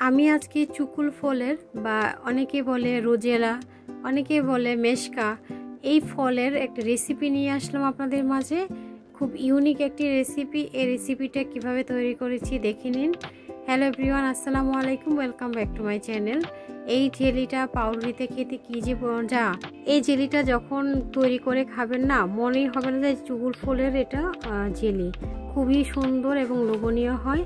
আমি আজকে চুকুল ফলের বা অনেকে বলে রোজেলা, অনেকে বলে মেশকা, এই ফলের একটা রেসিপি নিয়ে আসলাম আপনাদের মাঝে। খুব ইউনিক একটি রেসিপি। এই রেসিপিটা কিভাবে তৈরি করেছি দেখে নিন। হ্যালো এভরিওয়ান, আসসালামু আলাইকুম, welcome back to my channel. এই জেলিটা পাউরুটিতে খেতে কী যে মজা! এই জেলিটা যখন তৈরি করে খাবেন না, মনেই হবে না যে চুকুল ফলের এটা জেলি। খুবই সুন্দর এবং লোভনীয় হয়।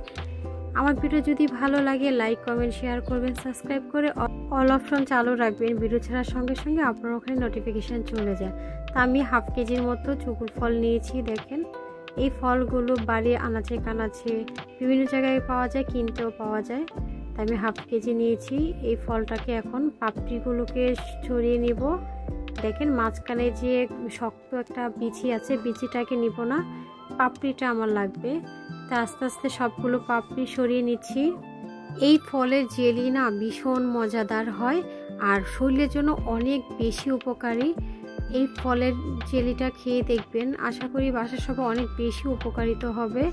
আমার ভিডিও যদি ভালো লাগে লাইক কমেন্ট শেয়ার করবেন, সাবস্ক্রাইব করে অল অপশন চালু রাখবেন। ভিডিও ছাড়ার সঙ্গে সঙ্গে আপনার ওখানে নোটিফিকেশান চলে যায়। তা আমি হাফ কেজির মতো চুকুল ফল নিয়েছি। দেখেন, এই ফলগুলো বাড়ির আনাচে কানাচে বিভিন্ন জায়গায় পাওয়া যায়, কিনতেও পাওয়া যায়। তাই আমি হাফ কেজি নিয়েছি। এই ফলটাকে এখন পাপড়িগুলোকে ছড়িয়ে নিব। দেখেন, মাঝখানে যে শক্ত একটা বিচি আছে, বিচিটাকে নিব না, পাপড়িটা আমার লাগবে। তা আস্তে আস্তে সবগুলো পাপড়ি সরিয়ে নিচ্ছি। এই ফলের জেলি না ভীষণ মজাদার হয় আর শরীরের জন্য অনেক বেশি উপকারী। এই ফলের জেলিটা খেয়ে দেখবেন, আশা করি বাসার সবাই অনেক বেশি উপকারিত হবে।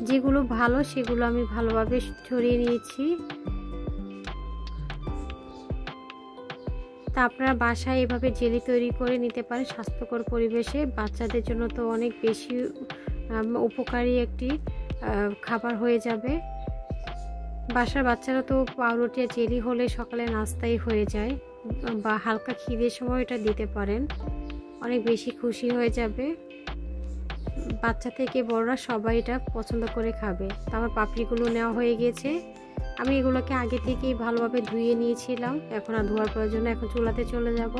যেগুলো ভালো সেগুলো আমি ভালোভাবে ছড়িয়ে নিয়েছি। তা আপনারা বাসায় এভাবে জেলি তৈরি করে নিতে পারেন স্বাস্থ্যকর পরিবেশে। বাচ্চাদের জন্য তো অনেক বেশি উপকারী একটি খাবার হয়ে যাবে। বাসার বাচ্চারা তো পাউরুটি আর জেলি হলে সকালে নাস্তাই হয়ে যায়, বা হালকা খিদের সময় এটা দিতে পারেন, অনেক বেশি খুশি হয়ে যাবে। বাচ্চা থেকে বড়রা সবাই এটা পছন্দ করে খাবে। তো আমার পাপড়িগুলো নেওয়া হয়ে গেছে। আমি এগুলোকে আগে থেকেই ভালোভাবে ধুয়ে নিয়েছিলাম, এখন আর ধোয়ার প্রয়োজন। এখন চুলাতে চলে যাব।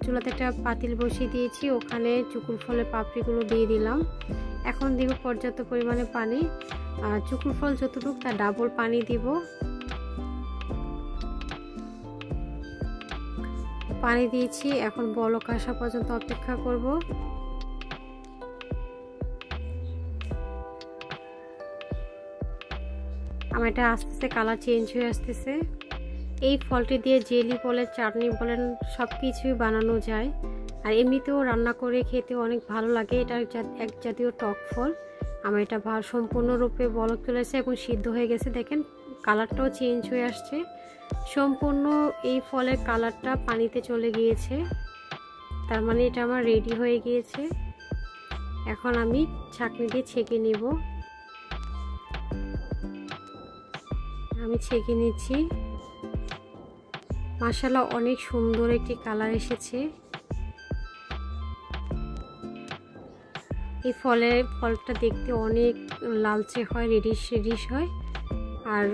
চুলাতে একটা পাতিল বসিয়ে দিয়েছি, ওখানে চুকুল ফলের পাপড়িগুলো দিয়ে দিলাম। এখন দিব পর্যাপ্ত পরিমাণে পানি। চুকুল ফল যতটুকু তার ডাবল পানি দিব। পানি দিয়েছি, এখন বলক আসা পর্যন্ত অপেক্ষা করব। আমার এটা আস্তে আস্তে কালার চেঞ্জ হয়ে আসতেছে। এই ফলটি দিয়ে জেলি বলেন, চাটনি বলেন, সব কিছুই বানানো যায়। আর এমনিতেও রান্না করে খেতে অনেক ভালো লাগে। এটা এক জাতীয় টক ফল। আমার এটা সম্পূর্ণরূপে বলক চলেছে এবং সিদ্ধ হয়ে গেছে। দেখেন, কালারটাও চেঞ্জ হয়ে আসছে। সম্পূর্ণ এই ফলের কালারটা পানিতে চলে গিয়েছে, তার মানে এটা আমার রেডি হয়ে গিয়েছে। এখন আমি ছাঁকনি দিয়ে ছেঁকে নেব। আমি ছেঁকে নিচ্ছি। মাশাআল্লাহ, অনেক সুন্দর একটি কালার এসেছে। এই ফলটা দেখতে অনেক লালচে হয়, রেডিশ হয়। আর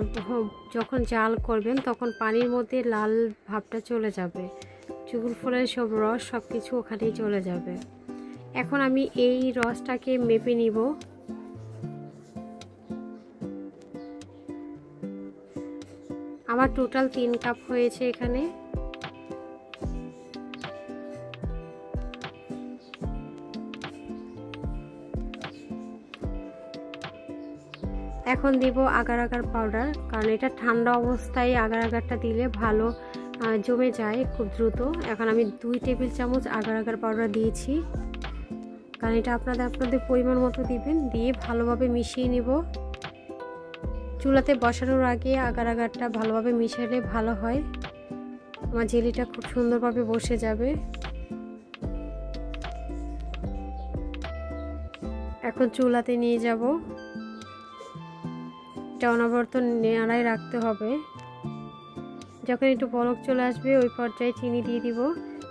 যখন জাল করবেন তখন পানির মধ্যে লাল ভাবটা চলে যাবে। চুকুল ফলের সব রস সব কিছু ওখানেই চলে যাবে। এখন আমি এই রসটাকে মেপে নিব। আমার টোটাল 3 কাপ হয়েছে এখানে। এখন দিব আগার আগার পাউডার, কারণ এটা ঠান্ডা অবস্থায় আগার আগারটা দিলে ভালো জমে যায় খুব দ্রুত। এখন আমি 2 টেবিল চামচ আগার আগার পাউডার দিয়েছি, কারণ এটা আপনাদের পরিমাণ মতো দিবেন। দিয়ে ভালোভাবে মিশিয়ে নিব। চুলাতে বসানোর আগে আগার আগারটা ভালোভাবে মিশালে ভালো হয়, আমার জেলিটা খুব সুন্দরভাবে বসে যাবে। এখন চুলাতে নিয়ে যাব। এটা অনবরত নেড়ায় রাখতে হবে। যখন একটু বলক চলে আসবে ওই পর্যায়ে চিনি দিয়ে দিব,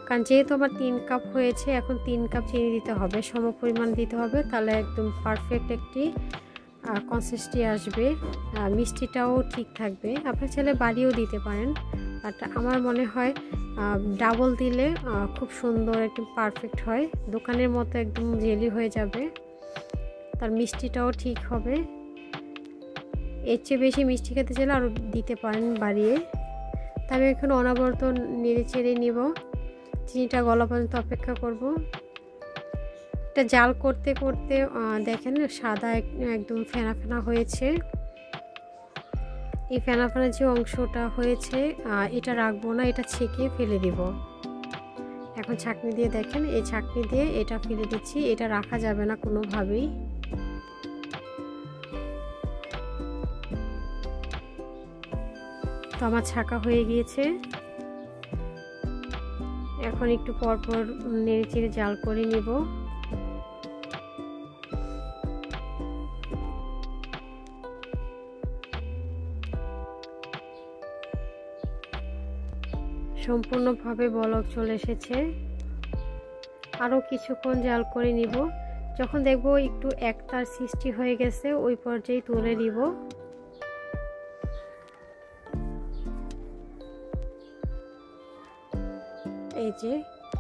কারণ যেহেতু আমার 3 কাপ হয়েছে, এখন 3 কাপ চিনি দিতে হবে, সম পরিমাণ দিতে হবে, তাহলে একদম পারফেক্ট একটি কনসিস্টেন্সি আসবে। মিষ্টিটাও ঠিক থাকবে। আপনার ছেলে বাড়িও দিতে পারেন, বাট আমার মনে হয় ডাবল দিলে খুব সুন্দর একদম পারফেক্ট হয়, দোকানের মতো একদম জেলি হয়ে যাবে। তার মিষ্টিটাও ঠিক হবে। এর চেয়ে বেশি মিষ্টি খেতে চাইলে আরও দিতে পারেন বাড়িয়ে। তবে এখন অনবরত নেড়ে চেড়ে নিব। চিনিটা গলা পর্যন্ত অপেক্ষা করব। এটা জাল করতে করতে দেখেন সাদা একদম ফেনা ফেনা হয়েছে। এই ফেনা ফেনা যে অংশটা হয়েছে এটা রাখবো না, এটা ছেঁকে ফেলে দিব। এখন ছাঁকনি দিয়ে দেখেন, এই ছাঁকনি দিয়ে এটা ফেলে দিচ্ছি, এটা রাখা যাবে না কোনোভাবেই। তো আমার ছাকা হয়ে গিয়েছে। এখন একটু পরপর নেড়ে চেড়ে জাল করে নিব। সম্পূর্ণভাবে বলক চলে এসেছে। আরও কিছুক্ষণ জাল করে নিব। যখন দেখব একটু একতার সৃষ্টি হয়ে গেছে ওই পর্যায়ে তুলে নিব। এই যে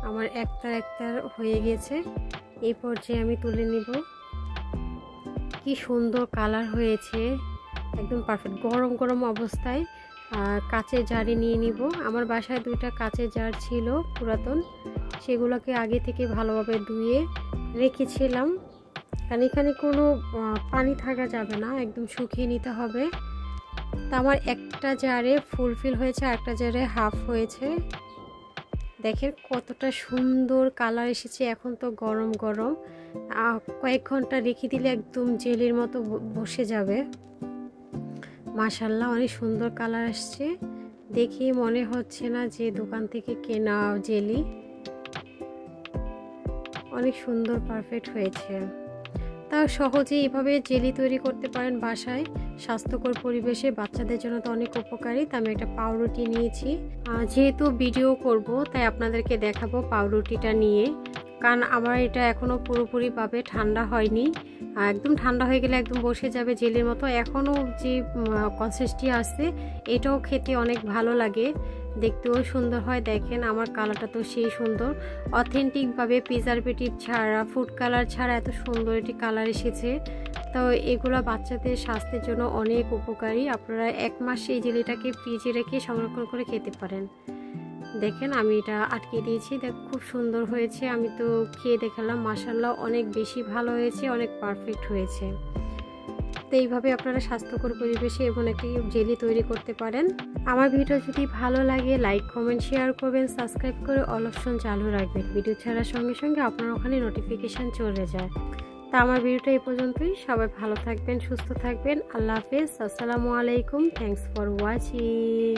আমার একতার হয়ে গেছে, এই পর্যায়ে আমি তুলে নিব। কি সুন্দর কালার হয়েছে, একদম পারফেক্ট। গরম গরম অবস্থায় কাচের জারে নিয়ে নিব। আমার বাসায় 2টা কাচের জার ছিল পুরাতন, সেগুলোকে আগে থেকে ভালোভাবে ধুয়ে রেখেছিলাম, কারণ এখানে কোনো পানি থাকা যাবে না, একদম শুকিয়ে নিতে হবে। তা আমার একটা জারে ফুলফিল হয়েছে, একটা জারে হাফ হয়েছে। দেখেন কতটা সুন্দর কালার এসেছে। এখন তো গরম গরম, কয়েক ঘন্টা রেখে দিলে একদম জেলির মতো বসে যাবে। মাশাআল্লাহ অনেক সুন্দর কালার আসছে, দেখে মনে হচ্ছে না যে দোকান থেকে কেনা জেলি। অনেক সুন্দর পারফেক্ট হয়েছে। তাও সহজে এভাবে জেলি তৈরি করতে পারেন বাসায়, স্বাস্থ্যকর পরিবেশে, বাচ্চাদের জন্য তো অনেক উপকারী। তো আমি একটা পাউরুটি নিয়েছি, যেহেতু ভিডিও করব তাই আপনাদেরকে দেখাবো পাউরুটিটা নিয়ে, কারণ আমার এটা এখনও পুরোপুরিভাবে ঠান্ডা হয়নি। একদম ঠান্ডা হয়ে গেলে একদম বসে যাবে জেলির মতো। এখনও যে কনসিস্টেন্সি আছে এটাও খেতে অনেক ভালো লাগে, দেখতেও সুন্দর হয়। দেখেন আমার কালারটা তো সেই সুন্দর, অথেন্টিকভাবে প্রিজারভেটিভ ছাড়া, ফুড কালার ছাড়া এত সুন্দর একটি কালার এসেছে। তো এগুলো বাচ্চাদের স্বাস্থ্যের জন্য অনেক উপকারী। আপনারা 1 মাস এই জেলিটাকে ফ্রিজে রেখে সংরক্ষণ করে খেতে পারেন। দেখেন আমি এটা আটকে দিয়েছি, দেখ খুব সুন্দর হয়েছে। আমি তো খেয়ে দেখালাম, মাশাআল্লাহ অনেক বেশি ভালো হয়েছে, অনেক পারফেক্ট হয়েছে। তো এইভাবে আপনারা স্বাস্থ্যকর পরিবেশে এবং একটি জেলি তৈরি করতে পারেন। আমার ভিডিও যদি ভালো লাগে লাইক কমেন্ট শেয়ার করবেন, সাবস্ক্রাইব করে অল অপশন চালু রাখবেন। ভিডিও ছাড়ার সঙ্গে সঙ্গে আপনার ওখানে নোটিফিকেশান চলে যায়। তা আমার ভিডিওটা এই পর্যন্তই। সবাই ভালো থাকবেন, সুস্থ থাকবেন। আল্লাহ হাফেজ, আসসালামু আলাইকুম, থ্যাংকস ফর ওয়াচিং।